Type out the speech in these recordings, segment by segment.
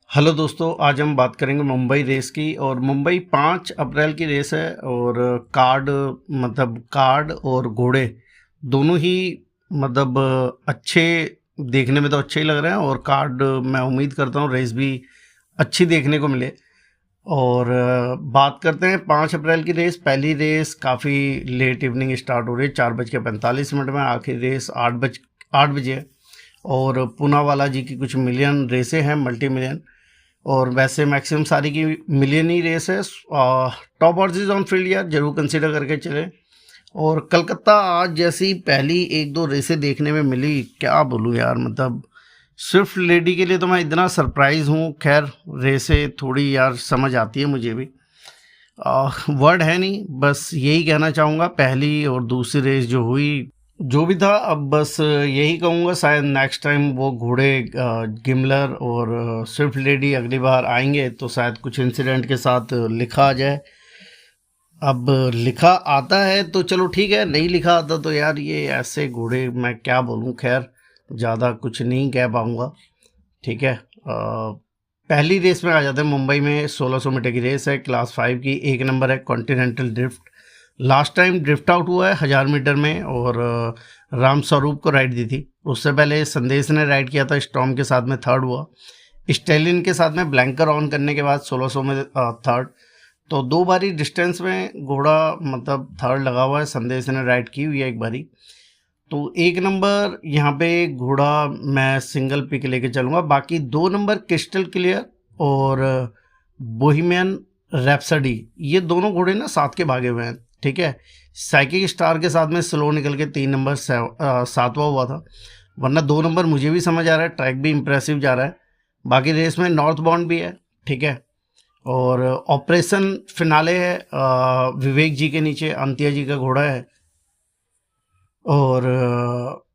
Hello दोस्तों, आज हम बात करेंगे मुंबई रेस की। और मुंबई 5 अप्रैल की रेस है। और कार्ड और घोड़े दोनों ही अच्छे देखने में तो अच्छे ही लग रहे हैं। और कार्ड मैं उम्मीद करता हूँ रेस भी अच्छी देखने को मिले। और बात करते हैं 5 अप्रैल की रेस। पहली रेस काफ़ी लेट इवनिंग स्टार्ट हो रही है, 4:45 में। आखिरी रेस 8 बजे है। और पूनावाला जी की कुछ मिलियन रेसें हैं, मल्टी मिलियन। और वैसे मैक्सिमम सारी की मिलियन ही रेस है। टॉप हॉर्सेज ऑन फील्ड यार जरूर कंसीडर करके चले। और कलकत्ता आज जैसी पहली एक दो रेसें देखने में मिली, क्या बोलूँ यार। स्विफ्ट लेडी के लिए तो मैं इतना सरप्राइज हूँ। खैर, रेसें थोड़ी यार समझ आती है मुझे भी, वर्ड है नहीं, बस यही कहना चाहूँगा। पहली और दूसरी रेस जो हुई, जो भी था, अब बस यही कहूँगा, शायद नेक्स्ट टाइम वो घोड़े गिमलर और स्विफ्ट लेडी अगली बार आएंगे तो शायद कुछ इंसिडेंट के साथ लिखा आ जाए। अब लिखा आता है तो चलो ठीक है, नहीं लिखा आता तो यार ये ऐसे घोड़े मैं क्या बोलूँ। खैर, ज़्यादा कुछ नहीं कह पाऊँगा। ठीक है। पहली रेस में आ जाते हैं। मुंबई में 1600 मीटर की रेस है, क्लास 5 की। एक नंबर है continental drift. Last time drift out हुआ है 1000 मीटर में, और राम स्वरूप को राइड दी थी। उससे पहले संदेश ने राइड किया था, स्टॉर्म के साथ में थर्ड हुआ। स्टेलिन के साथ में ब्लैंकर ऑन करने के बाद 1600 में थर्ड। तो दो बारी डिस्टेंस में घोड़ा थर्ड लगा हुआ है। संदेश ने राइड की हुई है एक बारी। तो एक नंबर यहाँ पे घोड़ा मैं सिंगल पिक लेके चलूँगा। बाकी 2 नंबर क्रिस्टल क्लियर और बोहिमियन रैप्सडी, ये दोनों घोड़े ना साथ के भागे हुए हैं। ठीक है। साइकिक स्टार के साथ में स्लो निकल के 3 नंबर सातवां हुआ था। वरना 2 नंबर मुझे भी समझ आ रहा है, ट्रैक भी इंप्रेसिव जा रहा है। बाकी रेस में नॉर्थ बाउंड भी है। ठीक है। और ऑपरेशन फिनाले है, विवेक जी के नीचे अंतिया जी का घोड़ा है। और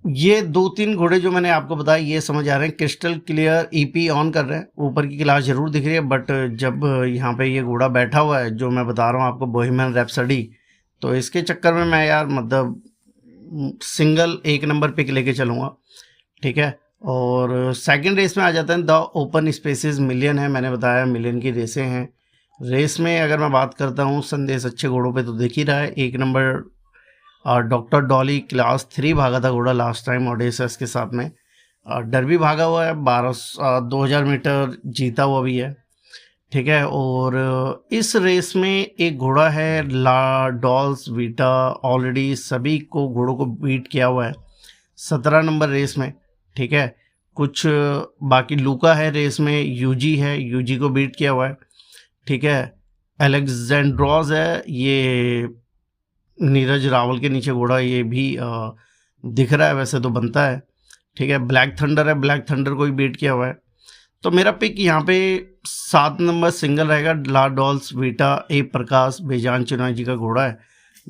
ये 2-3 घोड़े जो मैंने आपको बताया ये समझ आ रहे हैं। क्रिस्टल क्लियर ईपी ऑन कर रहे हैं, ऊपर की क्लास जरूर दिख रही है, बट जब यहाँ पे ये घोड़ा बैठा हुआ है जो मैं बता रहा हूँ आपको, बोहिमियन रैप्सडी, तो इसके चक्कर में मैं यार सिंगल 1 नंबर पिक लेके चलूँगा। ठीक है। और सेकंड रेस में आ जाते हैं। द ओपन स्पेसिस मिलियन है, मैंने बताया मिलियन की रेसें हैं। रेस में अगर मैं बात करता हूँ, संदेश अच्छे घोड़ों पे तो दिख ही रहा है। 1 नंबर और डॉक्टर डॉली क्लास 3 भागा था घोड़ा लास्ट टाइम ओडेसस के साथ में। डर भी भागा हुआ है, 2000 मीटर जीता हुआ भी है। ठीक है। और इस रेस में एक घोड़ा है ला डॉल्स वीटा, ऑलरेडी सभी को घोड़ों को बीट किया हुआ है 17 नंबर रेस में। ठीक है। कुछ बाकी लूका है रेस में, यूजी है, यूजी को बीट किया हुआ है। ठीक है। एलेक्जेंड्रॉज है, ये नीरज रावल के नीचे घोड़ा, ये भी दिख रहा है, वैसे तो बनता है। ठीक है। ब्लैक थंडर है, ब्लैक थंडर को भी बीट किया हुआ है। तो मेरा पिक यहाँ पे 7 नंबर सिंगल रहेगा, ला डॉल्स वीटा, ए प्रकाश, बेजान चुनाई जी का घोड़ा है।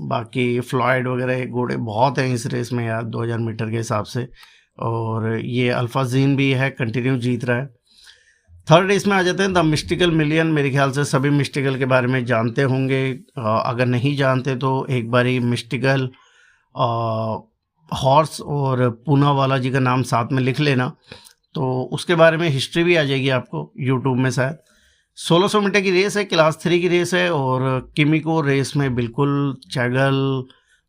बाकी फ्लॉयड वगैरह घोड़े बहुत हैं इस रेस में यार, 2000 मीटर के हिसाब से। और ये अल्फाजीन भी है, कंटिन्यू जीत रहा है। थर्ड रेस में आ जाते हैं द मिस्टिकल मिलियन। मेरे ख्याल से सभी मिस्टिकल के बारे में जानते होंगे। अगर नहीं जानते तो एक बारी मिस्टिकल हॉर्स और पूनावाला जी का नाम साथ में लिख लेना, तो उसके बारे में हिस्ट्री भी आ जाएगी आपको यूट्यूब में शायद। 1600 मीटर की रेस है, क्लास 3 की रेस है। और किमिको रेस में बिल्कुल चैगल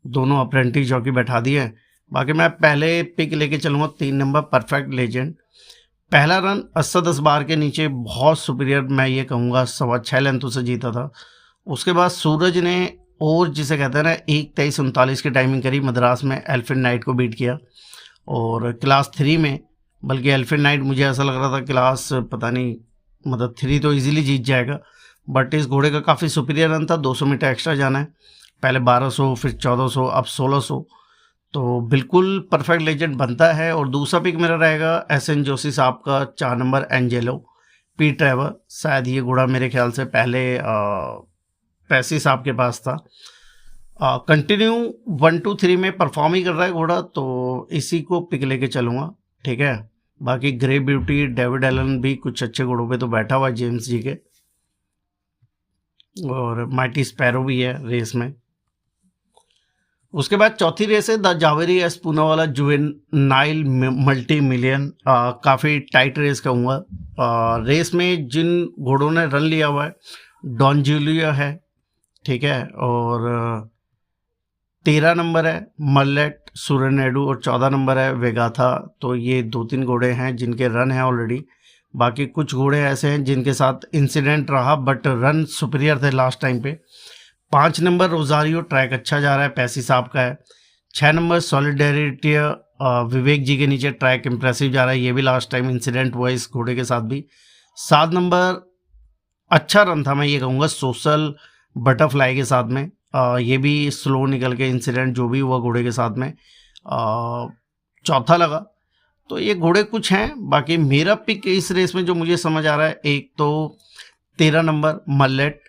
दोनों अप्रेंटिस जॉकी बैठा दिए हैं। बाकी मैं पहले पिक लेके चलूँगा 3 नंबर परफेक्ट लेजेंड। पहला रन असद असबार के नीचे बहुत सुपीरियर, मैं ये कहूँगा 6.25 लेंथों से जीता था। उसके बाद सूरज ने, और जिसे कहते हैं ना, 1:23:39 की टाइमिंग करी, मद्रास में एल्फिन नाइट को बीट किया। और क्लास 3 में, बल्कि एल्फिन नाइट मुझे ऐसा लग रहा था क्लास, पता नहीं, 3 तो इजीली जीत जाएगा, बट इस घोड़े का काफ़ी सुपीरियर रन था। 200 मीटर एक्स्ट्रा जाना है, पहले 1200, फिर 1400, अब 1600। तो बिल्कुल परफेक्ट लेजेंड बनता है। और दूसरा पिक मेरा रहेगा एसएन जोशी साहब का 4 नंबर एंजेलो पी ट्रैवर। शायद ये घोड़ा मेरे ख्याल से पहले पैसी साहब के पास था। कंटिन्यू 1-2-3 में परफॉर्म ही कर रहा है घोड़ा, तो इसी को पिक लेके चलूँगा। ठीक है। बाकी ग्रे ब्यूटी, डेविड एलन भी कुछ अच्छे घोड़ों पे तो बैठा हुआ है जेम्स जी के। और माइटी स्पैरो भी है रेस में। उसके बाद चौथी रेस है the Zavaray S Poonawalla juvenile multi million. काफ़ी टाइट रेस कहूँगा। रेस में जिन घोड़ों ने रन लिया हुआ है, डॉन जूलिया है, ठीक है, और 13 नंबर है मल्लेट सुरनेडू और 14 नंबर है वेगाथा। तो ये 2-3 घोड़े हैं जिनके रन हैं ऑलरेडी। बाकी कुछ घोड़े ऐसे हैं जिनके साथ इंसिडेंट रहा बट रन सुपीरियर थे लास्ट टाइम पे। 5 नंबर रोजारियो, ट्रैक अच्छा जा रहा है, पैसी साहब का है। 6 नंबर सॉलिडेरिटी विवेक जी के नीचे, ट्रैक इंप्रेसिव जा रहा है, ये भी लास्ट टाइम इंसिडेंट हुआ इस घोड़े के साथ भी। 7 नंबर अच्छा रन था, मैं ये कहूँगा, सोशल बटरफ्लाई के साथ में। ये भी स्लो निकल के इंसिडेंट जो भी हुआ घोड़े के साथ में चौथा लगा। तो ये घोड़े कुछ हैं। बाकी मेरा पिक इस रेस में जो मुझे समझ आ रहा है, एक तो 13 नंबर मल्लेट,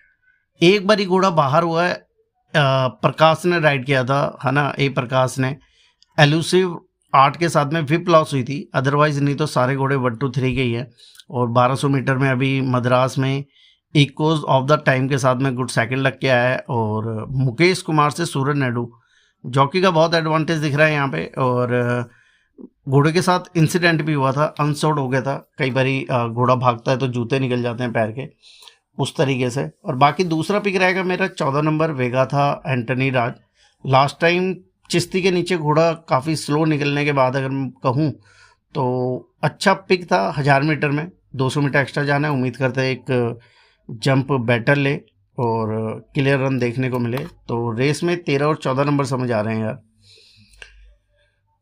एक बार ही घोड़ा बाहर हुआ है, प्रकाश ने राइड किया था, है ना, ए प्रकाश ने, एलूसिव 8 के साथ में विप लॉस हुई थी, अदरवाइज नहीं तो सारे घोड़े 1 2 3 के ही है। और 1200 मीटर में अभी मद्रास में इक्वल्स ऑफ द टाइम के साथ में गुड सेकंड लग के आया है। और मुकेश कुमार से सूरज नायडू, जॉकी का बहुत एडवांटेज दिख रहा है यहाँ पे। और घोड़े के साथ इंसिडेंट भी हुआ था, अनसोल्ड हो गया था, कई बारी घोड़ा भागता है तो जूते निकल जाते हैं पैर के, उस तरीके से। और बाकी दूसरा पिक रहेगा मेरा 14 नंबर वेगा था एंटनी राज। लास्ट टाइम चिश्ती के नीचे घोड़ा काफ़ी स्लो निकलने के बाद अगर मैं कहूँ तो अच्छा पिक था। 1000 मीटर में 200 मीटर एक्स्ट्रा जाना है, उम्मीद करते हैं एक जंप बेटर ले और क्लियर रन देखने को मिले। तो रेस में 13 और 14 नंबर समझ आ रहे हैं यार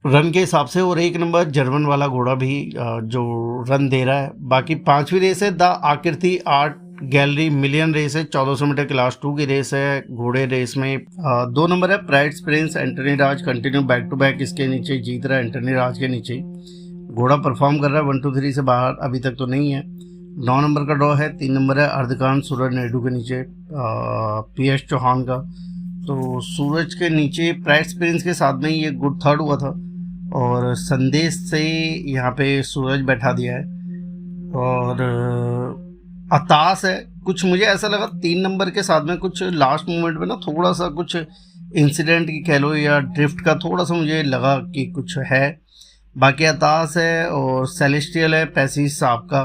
रन के हिसाब से। और 1 नंबर जर्मन वाला घोड़ा भी जो रन दे रहा है। बाकी 5वीं रेस है द आकृति आर्ट गैलरी मिलियन रेस है, 1400 मीटर क्लास 2 की रेस है। घोड़े रेस में 2 नंबर है pride prince Antony Raj, continue back to back इसके नीचे जीत रहा है, एंटनी राज के नीचे घोड़ा परफॉर्म कर रहा है। 1 2 3 से बाहर अभी तक तो नहीं है। 9 नंबर का ड्रॉ है। 3 नंबर है अर्धकांत सूरज नायडू के नीचे, PS चौहान का। तो सूरज के नीचे प्राइड प्रिंस के साथ में ये गुड थर्ड हुआ था और संदेश से यहाँ पे सूरज बैठा दिया है। और अतास है कुछ, मुझे ऐसा लगा 3 नंबर के साथ में कुछ लास्ट मोमेंट में ना थोड़ा सा कुछ इंसिडेंट की कह लो या ड्रिफ्ट का थोड़ा सा मुझे लगा कि कुछ है। बाकी अतास है और सेलेस्टियल है पैसी साहब का,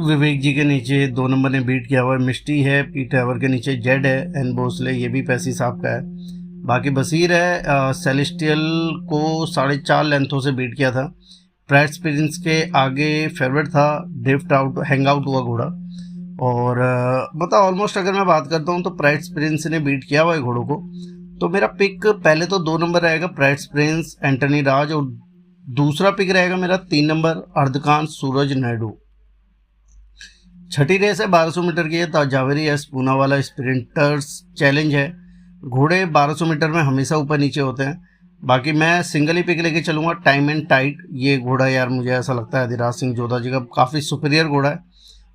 विवेक जी के नीचे 2 नंबर ने बीट किया हुआ है। मिस्टी है पी ट्रेवर के नीचे, जेड है एन भोसले, ये भी पैसी साहब का है। बाकी बसीर है सेलेस्टियल को 4.5 लेंथों से बीट किया था। प्राइड स्पिरिंस के आगे फेवरेट था, ड्रिफ्ट आउट हैंग आउट हुआ घोड़ा। और मतलब ऑलमोस्ट अगर मैं बात करता हूँ तो प्राइड स्पिरिंस ने बीट किया हुआ है घोड़ों को। तो मेरा पिक पहले तो 2 नंबर रहेगा प्राइड स्पिरिंस एंटनी राज, और दूसरा पिक रहेगा मेरा 3 नंबर अर्धकांत सूरज नायडू। छठी रेस है 1200 मीटर की है, Zavaray S Poonawalla sprinters challenge है। घोड़े 1200 मीटर में हमेशा ऊपर नीचे होते हैं। बाकी मैं सिंगल ही पिक लेके चलूँगा, टाइम एंड टाइट। ये घोड़ा यार मुझे ऐसा लगता है अधिराज सिंह जोधा जी का काफ़ी सुपीरियर घोड़ा है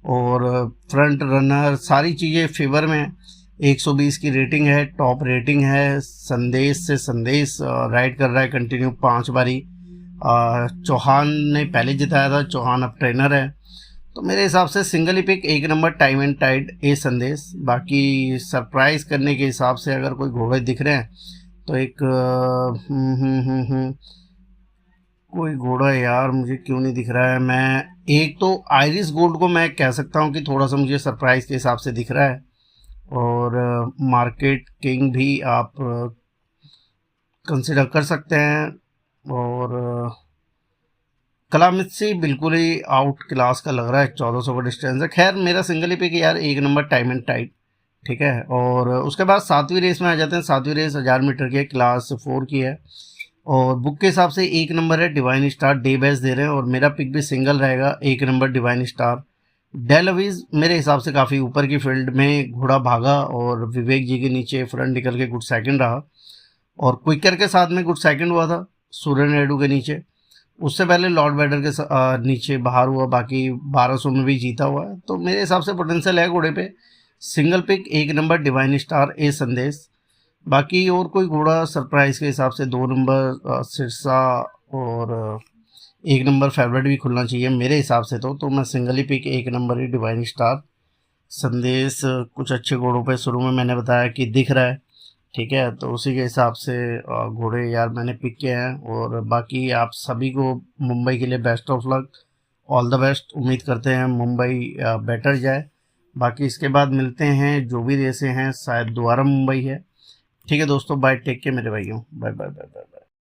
और फ्रंट रनर सारी चीज़ें फेवर में है। 120 की रेटिंग है, टॉप रेटिंग है। संदेश से संदेश राइड कर रहा है कंटिन्यू 5 बारी। चौहान ने पहले जिताया था, चौहान अब ट्रेनर है। तो मेरे हिसाब से सिंगल ही pick 1 number time and tide a संदेश। बाकी सरप्राइज करने के हिसाब से अगर कोई घोड़े दिख रहे हैं तो एक कोई घोड़ा यार मुझे क्यों नहीं दिख रहा है। मैं एक तो आयरिस गोल्ड को मैं कह सकता हूँ कि थोड़ा सा मुझे सरप्राइज के हिसाब से दिख रहा है। और मार्केट किंग भी आप कंसिडर कर सकते हैं। और कलामित्सी बिल्कुल ही आउट क्लास का लग रहा है, 1400 का डिस्टेंस है। खैर मेरा सिंगल ही पिक यार 1 नंबर टाइम एंड टाइट, ठीक है। और उसके बाद 7वीं रेस में आ जाते हैं। 7वीं रेस 1000 मीटर की है, क्लास 4 की है। और बुक के हिसाब से 1 नंबर है डिवाइन स्टार, डे बेस्ट दे रहे हैं। और मेरा पिक भी सिंगल रहेगा 1 नंबर डिवाइन स्टार। डेलवीज मेरे हिसाब से काफ़ी ऊपर की फील्ड में घोड़ा भागा और विवेक जी के नीचे फ्रंट निकल के गुड सेकंड रहा। और क्विकर के साथ में गुड सेकंड हुआ था सूर्य नायडू के नीचे। उससे पहले लॉर्ड बैडर के नीचे बाहर हुआ, बाकी 1200 में भी जीता हुआ है। तो मेरे हिसाब से पोटेंशियल है घोड़े पे। Single pick 1 number divine star a संदेश। बाकी और कोई घोड़ा सरप्राइज के हिसाब से 2 नंबर सिरसा और 1 नंबर फेवरेट भी खुलना चाहिए मेरे हिसाब से। तो मैं सिंगल ही पिक 1 नंबर ही डिवाइन स्टार संदेश। कुछ अच्छे घोड़ों पे शुरू में मैंने बताया कि दिख रहा है, ठीक है, तो उसी के हिसाब से घोड़े यार मैंने पिक किए हैं। और बाकी आप सभी को मुंबई के लिए best of luck, all the best. उम्मीद करते हैं मुंबई बेटर जाए। बाकी इसके बाद मिलते हैं, जो भी रेसें हैं शायद दोबारा मुंबई है। ठीक है दोस्तों, बाय, टेक केयर मेरे भाइयों, बाय बाय बाय बाय।